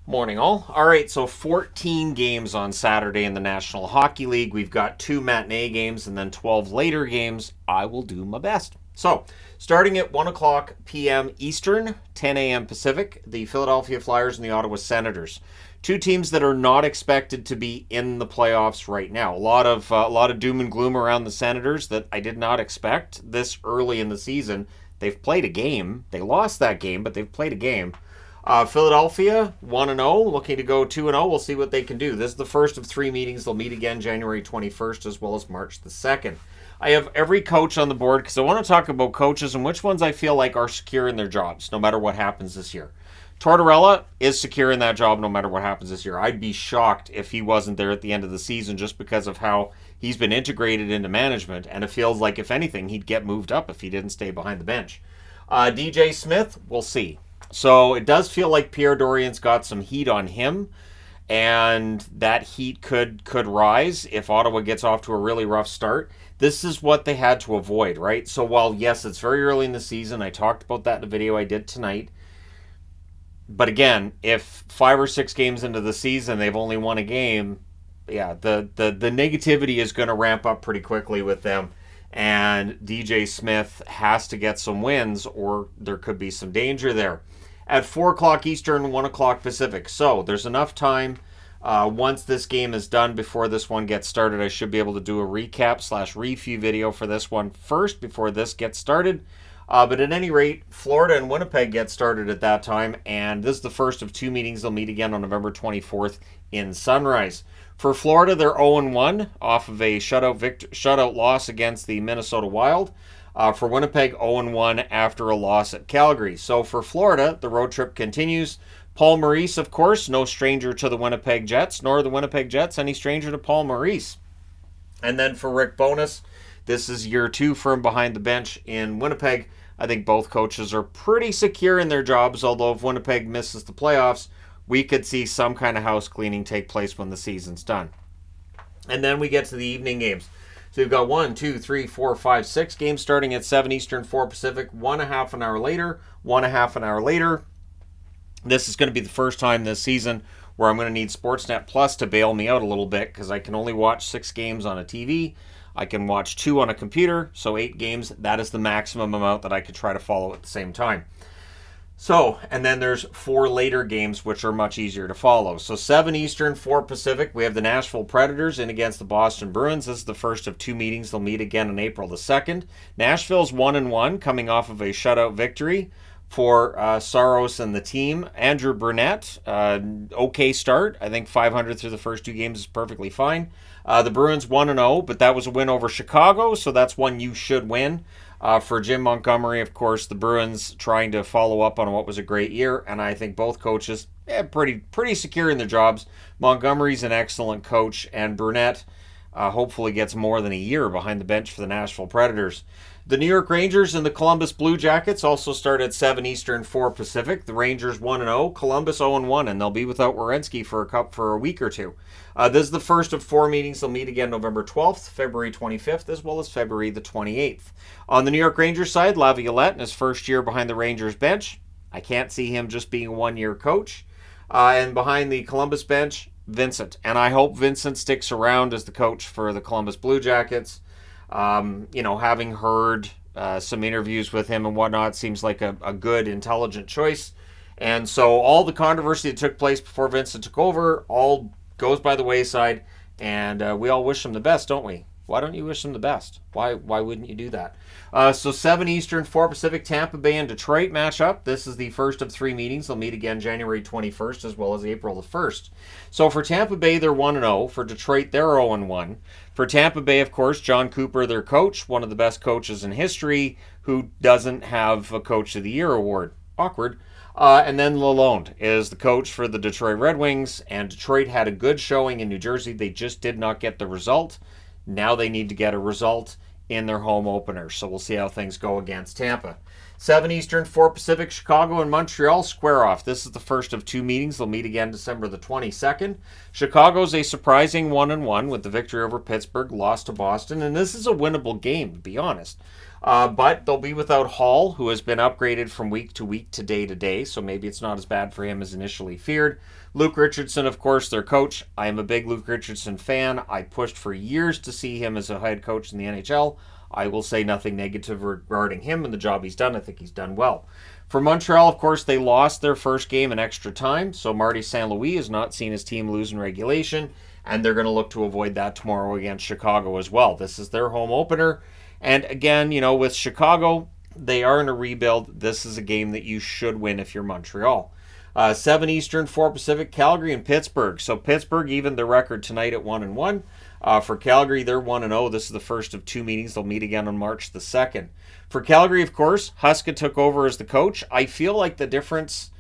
Morning, all. All right, so 14 games on Saturday in the National Hockey League. We've got 2 matinee games and then 12 later games. I will do my best. So, starting at 1 o'clock p.m. Eastern, 10 a.m. Pacific, the Philadelphia Flyers and the Ottawa Senators. Two teams that are not expected to be in the playoffs right now. A lot of doom and gloom around the Senators that I did not expect this early in the season. They've played a game. They lost that game, but they've played a game. Philadelphia 1-0, looking to go 2-0. We'll see what they can do. This is the first of 3 meetings. They'll meet again January 21st as well as March the 2nd. I have every coach on the board because I want to talk about coaches and which ones I feel like are secure in their jobs no matter what happens this year. Tortorella is secure in that job no matter what happens this year. I'd be shocked if he wasn't there at the end of the season just because of how he's been integrated into management, and it feels like, if anything, he'd get moved up if he didn't stay behind the bench. DJ Smith, we'll see. So it does feel like Pierre Dorian's got some heat on him, and that heat could rise if Ottawa gets off to a really rough start. This is what they had to avoid, right? So while, yes, it's very early in the season, I talked about that in a video I did tonight. But again, if 5 or 6 games into the season they've only won a game, yeah, the negativity is going to ramp up pretty quickly with them. And DJ Smith has to get some wins or there could be some danger there. At 4 o'clock Eastern, 1 o'clock Pacific. So there's enough time. Once this game is done, before this one gets started, I should be able to do a recap/review video for this one first before this gets started. But at any rate, Florida and Winnipeg get started at that time, and this is the first of 2 meetings. They'll meet again on November 24th in Sunrise. For Florida, they're 0-1 off of a shutout loss against the Minnesota Wild. For Winnipeg, 0-1 after a loss at Calgary. So for Florida, the road trip continues. Paul Maurice, of course, no stranger to the Winnipeg Jets, nor the Winnipeg Jets any stranger to Paul Maurice. And then for Rick Bowness, this is year 2 for him behind the bench in Winnipeg. I think both coaches are pretty secure in their jobs, although if Winnipeg misses the playoffs, we could see some kind of house cleaning take place when the season's done. And then we get to the evening games. So we've got 1, 2, 3, 4, 5, 6 games starting at 7 Eastern, 4 Pacific, 1.5 an hour later, 1.5 an hour later. This is going to be the first time this season where I'm going to need Sportsnet Plus to bail me out a little bit because I can only watch 6 games on a TV. I can watch 2 on a computer, so 8 games. That is the maximum amount that I could try to follow at the same time. So, and then there's 4 later games, which are much easier to follow. So 7 Eastern, 4 Pacific, we have the Nashville Predators in against the Boston Bruins. This is the first of 2 meetings. They'll meet again on April the 2nd. Nashville's 1-1, coming off of a shutout victory for Saros and the team. Andrew Burnett, okay start. I think 500 through the first 2 games is perfectly fine. The Bruins 1-0, but that was a win over Chicago, so that's one you should win. For Jim Montgomery, of course, the Bruins trying to follow up on what was a great year, and I think both coaches pretty secure in their jobs. Montgomery's an excellent coach, and Burnett hopefully gets more than a year behind the bench for the Nashville Predators. The New York Rangers and the Columbus Blue Jackets also start at 7 Eastern, 4 Pacific. The Rangers 1-0, Columbus 0-1, and they'll be without Werenski for a week or 2. This is the first of 4 meetings. They'll meet again November 12th, February 25th, as well as February the 28th. On the New York Rangers side, Laviolette in his first year behind the Rangers bench. I can't see him just being a 1-year coach. And behind the Columbus bench, Vincent. And I hope Vincent sticks around as the coach for the Columbus Blue Jackets. Having heard some interviews with him and whatnot, seems like a good, intelligent choice. And so all the controversy that took place before Vincent took over all goes by the wayside, and we all wish him the best, don't we? Why don't you wish him the best? Why wouldn't you do that? So 7 Eastern, 4 Pacific, Tampa Bay and Detroit match up. This is the first of 3 meetings. They'll meet again January 21st as well as April the 1st. So for Tampa Bay, they're 1-0. For Detroit, they're 0-1. For Tampa Bay, of course, John Cooper, their coach, one of the best coaches in history, who doesn't have a Coach of the Year award. Awkward. And then Lalonde is the coach for the Detroit Red Wings, and Detroit had a good showing in New Jersey. They just did not get the result. Now they need to get a result in their home opener, so we'll see how things go against Tampa. 7 Eastern, 4 Pacific, Chicago and Montreal square off. This is the first of 2 meetings. They'll meet again December the 22nd. Chicago's a surprising 1-1 with the victory over Pittsburgh, lost to Boston, and this is a winnable game, to be honest. But they'll be without Hall, who has been upgraded from week to week to day, so maybe it's not as bad for him as initially feared. Luke Richardson, of course, their coach. I am a big Luke Richardson fan. I pushed for years to see him as a head coach in the NHL. I will say nothing negative regarding him and the job he's done. I think he's done well. For Montreal, of course, they lost their first game in extra time, so Marty St. Louis has not seen his team lose in regulation, and they're going to look to avoid that tomorrow against Chicago as well. This is their home opener, and again, with Chicago, they are in a rebuild. This is a game that you should win if you're Montreal. 7 Eastern, 4 Pacific, Calgary and Pittsburgh. So Pittsburgh evened their record tonight at 1-1. For Calgary, they're 1-0. This is the first of 2 meetings. They'll meet again on March the 2nd. For Calgary, of course, Huska took over as the coach. I feel like the difference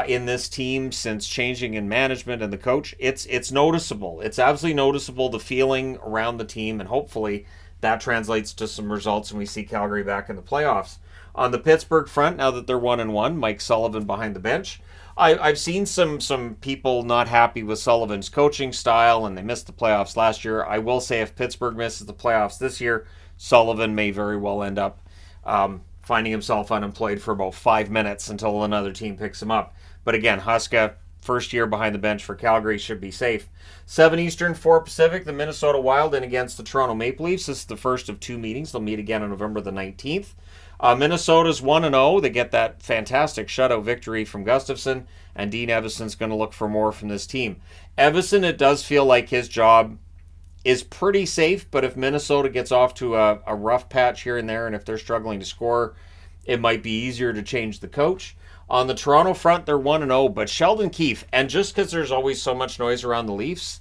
in this team since changing in management and the coach, it's noticeable. It's absolutely noticeable, the feeling around the team, and hopefully that translates to some results and we see Calgary back in the playoffs. On the Pittsburgh front, now that they're 1-1, Mike Sullivan behind the bench. I've seen some people not happy with Sullivan's coaching style, and they missed the playoffs last year. I will say if Pittsburgh misses the playoffs this year, Sullivan may very well end up finding himself unemployed for about 5 minutes until another team picks him up. But again, Huska, first year behind the bench for Calgary, should be safe. 7 Eastern, 4 Pacific, the Minnesota Wild in against the Toronto Maple Leafs. This is the first of 2 meetings. They'll meet again on November the 19th. Minnesota's 1-0. They get that fantastic shutout victory from Gustafsson, and Dean Evason's going to look for more from this team. Evason, it does feel like his job is pretty safe, but if Minnesota gets off to a rough patch here and there, and if they're struggling to score, it might be easier to change the coach. On the Toronto front, they're 1-0, but Sheldon Keefe, and just because there's always so much noise around the Leafs,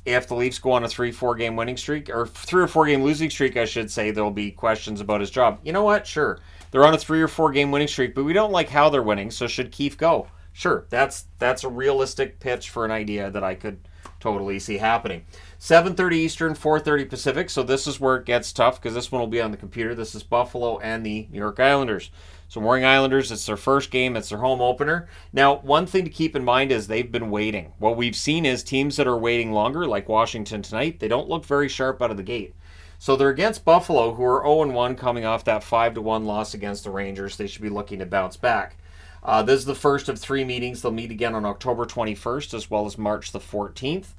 if the Leafs go on a 3-4 game winning streak, or 3 or 4 game losing streak, I should say, there'll be questions about his job. You know what? Sure. They're on a 3 or 4 game winning streak, but we don't like how they're winning, so should Keefe go? Sure. That's a realistic pitch for an idea that I could totally see happening. 7:30 Eastern, 4:30 Pacific, so this is where it gets tough because this one will be on the computer. This is Buffalo and the New York Islanders. So Mooring Islanders, it's their first game. It's their home opener. Now, one thing to keep in mind is they've been waiting. What we've seen is teams that are waiting longer, like Washington tonight, they don't look very sharp out of the gate. So they're against Buffalo, who are 0-1 coming off that 5-1 loss against the Rangers. They should be looking to bounce back. This is the first of 3 meetings. They'll meet again on October 21st as well as March the 14th.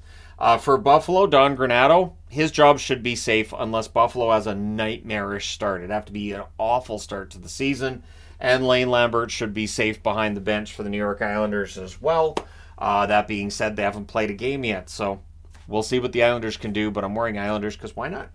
For Buffalo, Don Granato, his job should be safe unless Buffalo has a nightmarish start. It'd have to be an awful start to the season. And Lane Lambert should be safe behind the bench for the New York Islanders as well. That being said, they haven't played a game yet, so we'll see what the Islanders can do, but I'm wearing Islanders because why not?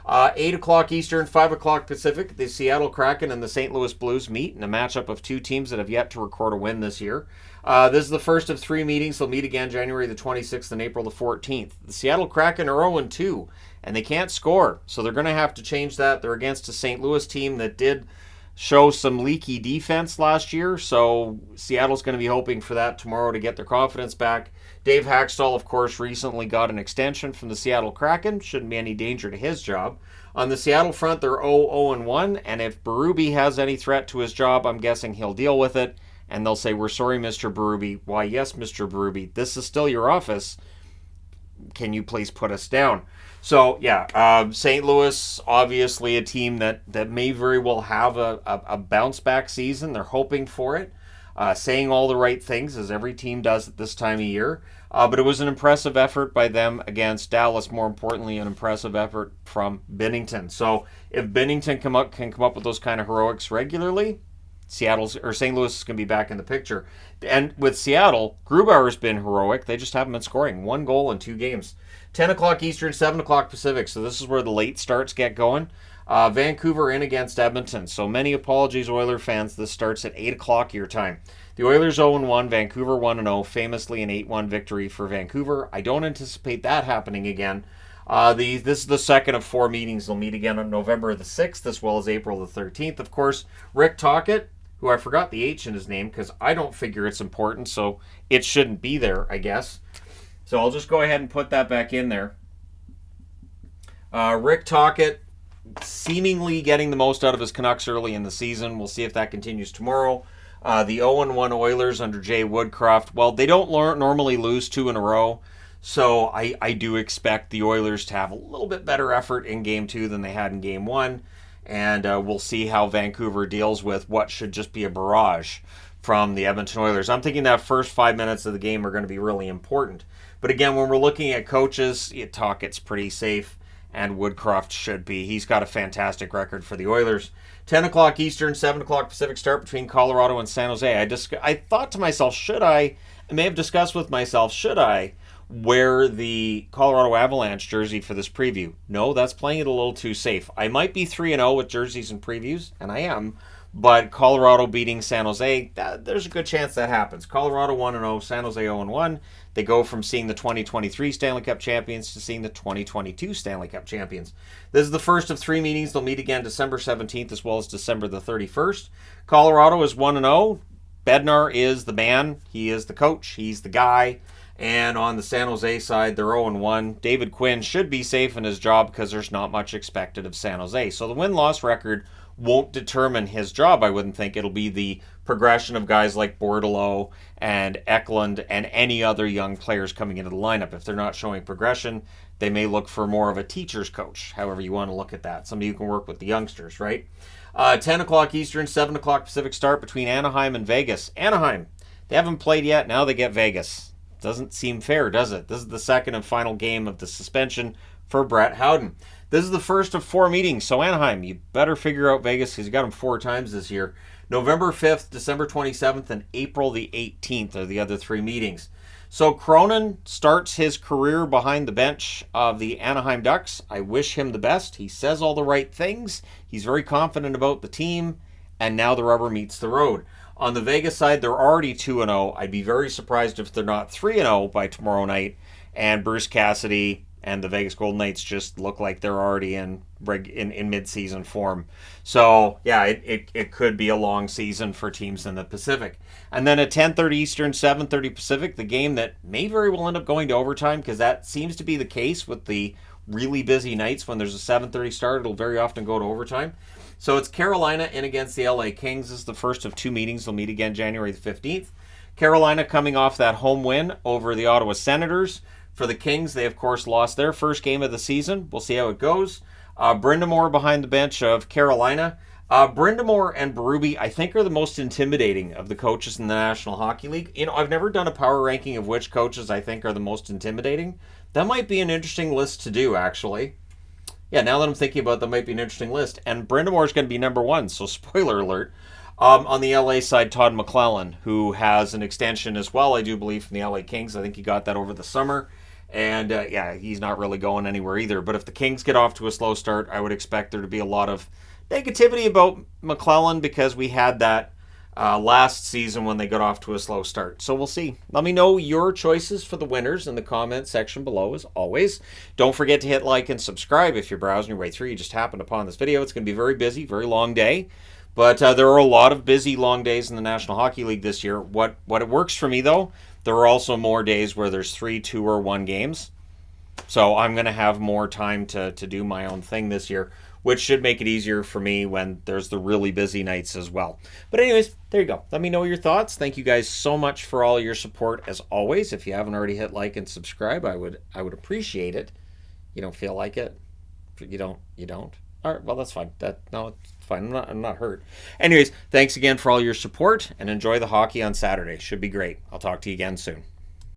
8 o'clock Eastern, 5 o'clock Pacific, the Seattle Kraken and the St. Louis Blues meet in a matchup of 2 teams that have yet to record a win this year. This is the first of 3 meetings. They'll meet again January the 26th and April the 14th. The Seattle Kraken are 0-2, and they can't score, so they're going to have to change that. They're against a St. Louis team that did show some leaky defense last year, so Seattle's going to be hoping for that tomorrow to get their confidence back. Dave Haxtell, of course, recently got an extension from the Seattle Kraken. Shouldn't be any danger to his job. On the Seattle front, they're 0-1, and if Berube has any threat to his job, I'm guessing he'll deal with it, and they'll say, "We're sorry, Mr. Berube." "Why, yes, Mr. Berube. This is still your office. Can you please put us down?" So, yeah, St. Louis, obviously a team that may very well have a bounce-back season. They're hoping for it, saying all the right things, as every team does at this time of year. But it was an impressive effort by them against Dallas, more importantly, an impressive effort from Binnington. So, if Binnington can come up with those kind of heroics regularly, St. Louis is going to be back in the picture. And with Seattle, Grubauer's been heroic. They just haven't been scoring. 1 goal in 2 games. 10 o'clock Eastern, 7 o'clock Pacific. So this is where the late starts get going. Vancouver in against Edmonton. So many apologies, Oiler fans. This starts at 8 o'clock your time. The Oilers 0-1, Vancouver 1-0. Famously an 8-1 victory for Vancouver. I don't anticipate that happening again. This is the second of 4 meetings. They'll meet again on November the 6th as well as April the 13th. Of course, Rick Tocchet, who I forgot the H in his name because I don't figure it's important, so it shouldn't be there, I guess. So I'll just go ahead and put that back in there. Rick Tocchet seemingly getting the most out of his Canucks early in the season. We'll see if that continues tomorrow. The 0-1 Oilers under Jay Woodcroft, well, they don't normally lose 2 in a row, so I do expect the Oilers to have a little bit better effort in Game 2 than they had in Game 1, and we'll see how Vancouver deals with what should just be a barrage from the Edmonton Oilers. I'm thinking that first 5 minutes of the game are going to be really important. But again, when we're looking at coaches, it's pretty safe, and Woodcroft should be. He's got a fantastic record for the Oilers. 10 o'clock Eastern, 7 o'clock Pacific start between Colorado and San Jose. I thought to myself, I may have discussed with myself, should I wear the Colorado Avalanche jersey for this preview? No, that's playing it a little too safe. I might be 3-0 with jerseys and previews, and I am, but Colorado beating San Jose, there's a good chance that happens. Colorado 1-0, San Jose 0-1. They go from seeing the 2023 Stanley Cup champions to seeing the 2022 Stanley Cup champions. This is the first of 3 meetings. They'll meet again December 17th as well as December the 31st. Colorado is 1-0. Bednar is the man. He is the coach. He's the guy. And on the San Jose side, they're 0-1. David Quinn should be safe in his job because there's not much expected of San Jose. So the win-loss record won't determine his job, I wouldn't think. It'll be the progression of guys like Bordelot and Eklund and any other young players coming into the lineup. If they're not showing progression, they may look for more of a teacher's coach, however you want to look at that. Somebody who can work with the youngsters, right? 10 o'clock Eastern, 7 o'clock Pacific start between Anaheim and Vegas. Anaheim, they haven't played yet. Now they get Vegas. Doesn't seem fair, does it? This is the second and final game of the suspension for Brett Howden. This is the first of 4 meetings, so Anaheim, you better figure out Vegas because you got them 4 times this year. November 5th, December 27th, and April the 18th are the other 3 meetings. So Cronin starts his career behind the bench of the Anaheim Ducks. I wish him the best. He says all the right things. He's very confident about the team, and now the rubber meets the road. On the Vegas side, they're already 2-0. I'd be very surprised if they're not 3-0 by tomorrow night, and Bruce Cassidy and the Vegas Golden Knights just look like they're already in mid-season form. So, yeah, it could be a long season for teams in the Pacific. And then at 10:30 Eastern, 7:30 Pacific, the game that may very well end up going to overtime, because that seems to be the case with the really busy nights. When there's a 7:30 start, it'll very often go to overtime. So it's Carolina in against the LA Kings. This is the first of 2 meetings. They'll meet again January the 15th. Carolina coming off that home win over the Ottawa Senators. For the Kings, they, of course, lost their first game of the season. We'll see how it goes. Brindamore behind the bench of Carolina. Brindamore and Berube, I think, are the most intimidating of the coaches in the National Hockey League. You know, I've never done a power ranking of which coaches I think are the most intimidating. That might be an interesting list to do, actually. Yeah, now that I'm thinking about it, that might be an interesting list. And Brindamore is going to be number 1, so spoiler alert. On the LA side, Todd McClellan, who has an extension as well, I do believe, from the LA Kings. I think he got that over the summer. And, yeah, he's not really going anywhere either. But if the Kings get off to a slow start, I would expect there to be a lot of negativity about McClellan because we had that last season when they got off to a slow start. So we'll see. Let me know your choices for the winners in the comment section below, as always. Don't forget to hit like and subscribe if you're browsing your way through. You just happened upon this video. It's going to be very busy, very long day. But there are a lot of busy, long days in the National Hockey League this year. What it works for me, though, there are also more days where there's 3, 2, or 1 games. So I'm going to have more time to do my own thing this year, which should make it easier for me when there's the really busy nights as well. But anyways, there you go. Let me know your thoughts. Thank you guys so much for all your support, as always. If you haven't already hit like and subscribe, I would appreciate it. You don't feel like it? You don't? All right, well, that's fine. No, it's fine. I'm not hurt. Anyways, thanks again for all your support, and enjoy the hockey on Saturday. Should be great. I'll talk to you again soon.